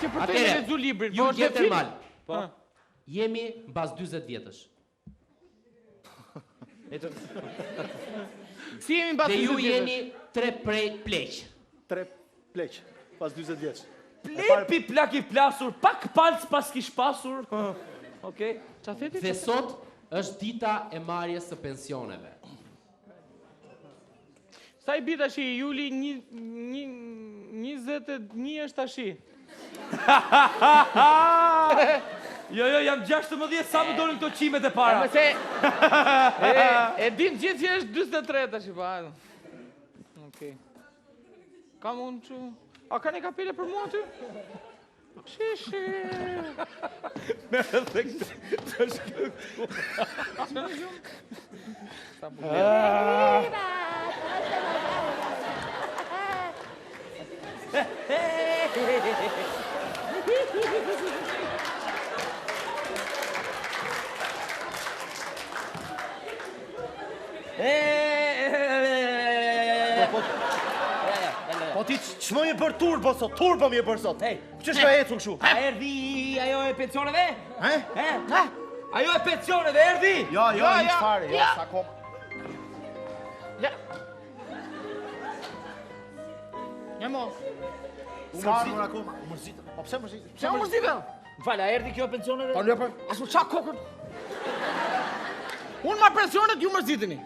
që për të lexuar librin. Ju jeni normal. Po. Jemi mbas 40 vjetësh. Si jemi mbas 40 vjetësh? Dhe ju jeni 3 prej pleq. 3 pleq, pas 40 vjeç. Plepi plak I plasur, pak palc pas kish pasur. Okej. Dhe sot është dita e marrjes së pensioneve. Sa I bie tash Juli 21 është tash. Jo, jam 16, sa më dolin këto qimet e para. E din gjithë që është 43 tash pa. Okej. Kam unë që... A ka një kapele për mua ty? Shishi. Merë dhe këtë të shkë këtu. Sa bukur. Po ti ç'më je për turbo sot? Turbo më je për sot. Hey, ç'është ka ecur kështu? A erdi ajo e pensioneve? He? Ajo e pensioneve erdi? Jo, hiç fare, jo, s'akoma. Ja. Ja mo. S'armur akoma. Mërzit. Po pse mërzit? Pse u mërzitën? Fal, a erdi kjo pensioneve? Po jo po. Asu qa kokën? Unë ma pensionet, ju mërziteni.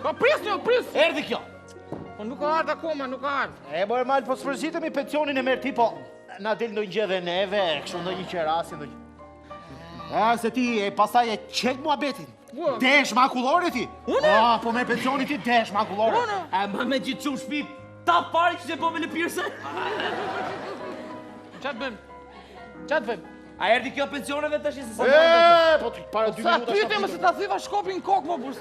Po pris. Erdi kjo. Po nuk ka ardhë akoma, nuk ka ardhë. E bo Ermal, po s'përzitemi pensionin e merr ti, po na del ndonjë gjë dhe neve, kështu ndonjë qerasi, ndonjë. Se ti pastaj e çek muhabetin. Desh makullore ti. Unë? Po me pensionin ti desh makullore. Ma me gjithë shumë shpi, ta pari që se po me lëpirëse. Qa të bëjmë? A erdi kjo pensioneve të shi se sa Po ti para 2 Sa minuta. pyte me se ta thiva shkopin kokë më burës.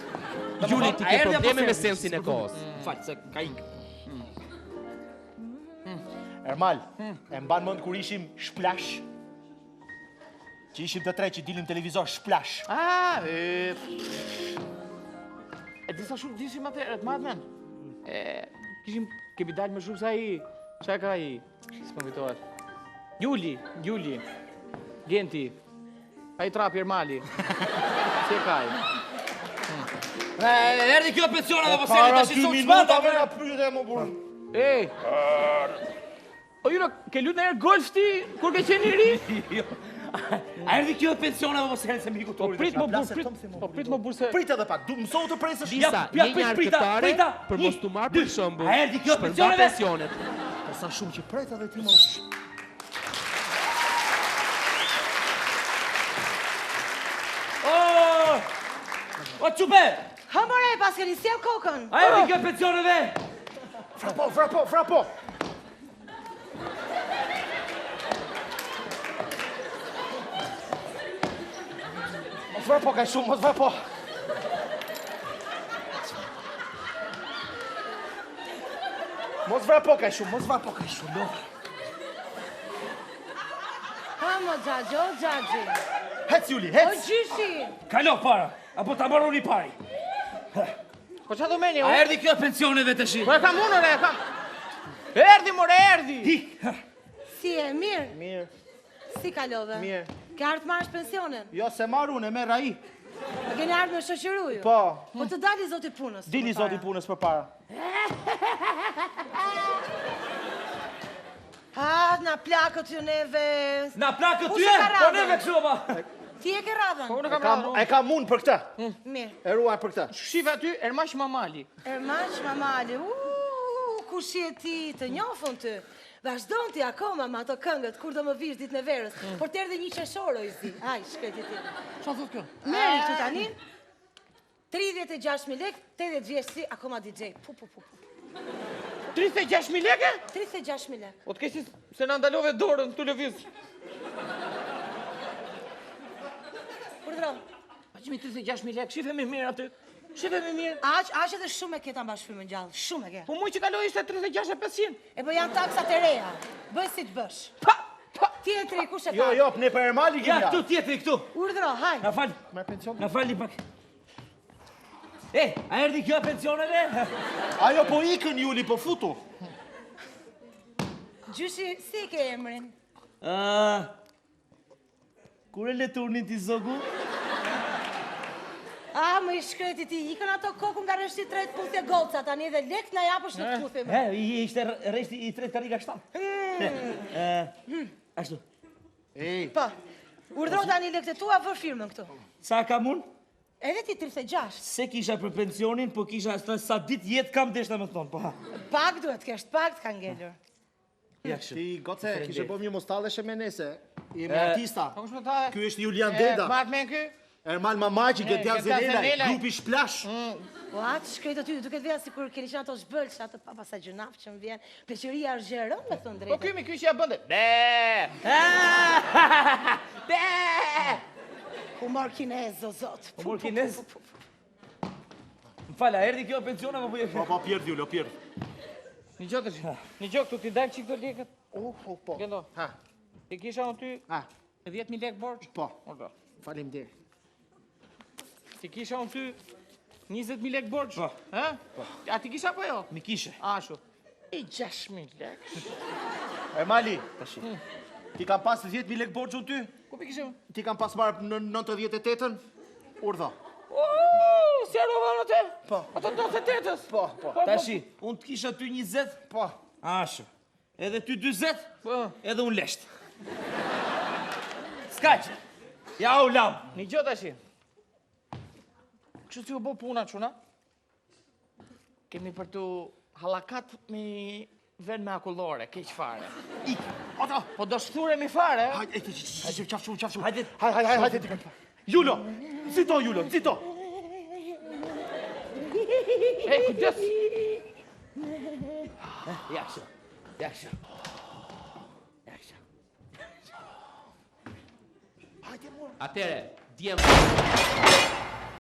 Juli, ti ke probleme me sensin e kohës. Falë, se ka ikë. Ermal, e mban mend kur ishim shplash? Që ishim të tre që dilim televizor shplash. E disa shumë disim atëherë, të madhen. Kemi dalë me shumë sa qa ka s'më kujtohet. Juli, Genti, a I trapi Ermali. Si e ka Erdi kjo pensioneve, po se Para ta 2 shi minuta çmata. me na pyete më burr. O Juro, ke lutë në herë golf ti, kur ke qenë I ri? A erdi kjo pensioneve, po se miku Po prit më burë se... Prit edhe pak, du mësoj të presësh. Disa, një arkëtare, për mos të marrë për shembull. A erdi kjo shpërnda pensioneve? pensionet. Po sa shumë që pret edhe ti më. O qupe! Ha more, pas ke sjell kokën. A erdi kjo pensioneve? Frapo. Mos vrapo kaj shumë, mos vrapo. Mos vrapo kaj shumë. Ha mo xhaxhi. Hec Juli, O hec. gjyshi. Kalo para, apo ta marrë unë I pari. Po qa do meni, A erdi kjo pensioneve të shi? Po e kam unë, e kam... Erdi, erdi! Si e mirë? Mirë. Si kalove? Mirë. Ke ardhë marrësh pensionen? Jo se marr unë, e merr ai. Keni ardhë me shoqëru ju? Po. Po të dali zoti punës. Dili zoti punës përpara. Na plakët ju neve. Na plakët Ku ty se ka po radhën? neve kështu ba. Ti e ke radhën? Unë kam radhën. E kam unë për këtë. Mirë. E ruaj për këtë. Shive aty, Ermash Mamali. Ermash Mamali. Ku shi e ti të njofën ty. Vazhdon ti akoma me ato këngët kur do më vish ditën e verës. Por të erdhe një qeshoro I zi. Aj, shkreti ti. Qa thot kjo? Meri këtu tani. 36.000 lek, 80 vjeç si, akoma DJ. 36.000 leke? 36.000 lek. O të kesi se na ndalove dorën të lëviz. Urdhro. Pa që mi 36.000 lek, shife me mirë aty. Shife me mirë. Aq edhe shumë e keta mbashfrymë gjallë, shumë e ke. Po muj që kaloj ishte 36.500. E po janë taksat e reja. Bëj si të bësh. Pa! Tjetri, kush e Jo, ka? ne për Ermali Ja, kemi. këtu tjetëri këtu. Urdhro, haj. Na fal, Me pension. na fali pak. A erdi kjo pensioneve? Ajo po ikën Juli po futu. Gjyshi, si ke emrin? Kur e le turnin ti zogu? Më i shkreti ti, ikën ato kokën nga rështi tret puthje goca, tani edhe lek na japësh në puthje më. Ishte reshti i tret karika 7. Ashtu. Po, urdhro tani lekët e tua vër firmën këtu. Sa kam unë? Edhe ti 36. Se kisha për pensionin, po kisha sa ditë jetë kam deshta me thonë, po ha. Pak duhet kesh, pak t'ka ngelur. Ti, goce, kishe bom një mostaleshe me nese. Jemi artista. Po kush më tha? Ky është Julian Deda. Matë me ky? Ermal Mamaci, Gëtja Zenela, Zenela. grupi Shplash. Po atë shkrejt aty, duket veja si kur keni qenë ato zhbëlç, ato papasa gjunaf që më vjen. Pleqëria argjerën, me thënë Po drejtë. ky që ja bënde. Humor kinez, o zot. Humor kinez? Më fala, erdi kjo pensiona më bëje. Po, pjerd, Julio, pjerd. Një gjokë të një gjokë të ti dalë qik të lekët. Po. Gendo, Ha, ti kisha në ty ha, 10.000 lekë borç? po. Ordo. Falim dir. Ti kisha në ty 20.000 lekë borç? Po. Ha? A ti kisha po jo? Mi kishe. Ashu. I 6.000 lekë. Ermali, ti kam pas 10.000 lekë borxhun ty? Ku pi kishe? Ti kam pas marrë në 98-ën? Urdhë. Si arrova në te? Po. Ato 98-ës? Po. Tashi, unë të kisha ty 20, Po. ashu. Edhe ty 20, Po. edhe unë lesht. Skaq, ja u lam. Një gjë tashi. Kështu si u bo puna quna? Kemi për tu halakat me vend me akullore, keq fare. Ata, Po do shturemi fare, hajde, qafshu. Hajde. Hajde, ti kam pa. Julo, nxito, Julo, nxito. E, kujdes! Jakshë, jakshë. Hajde, mor. Atere, djemë.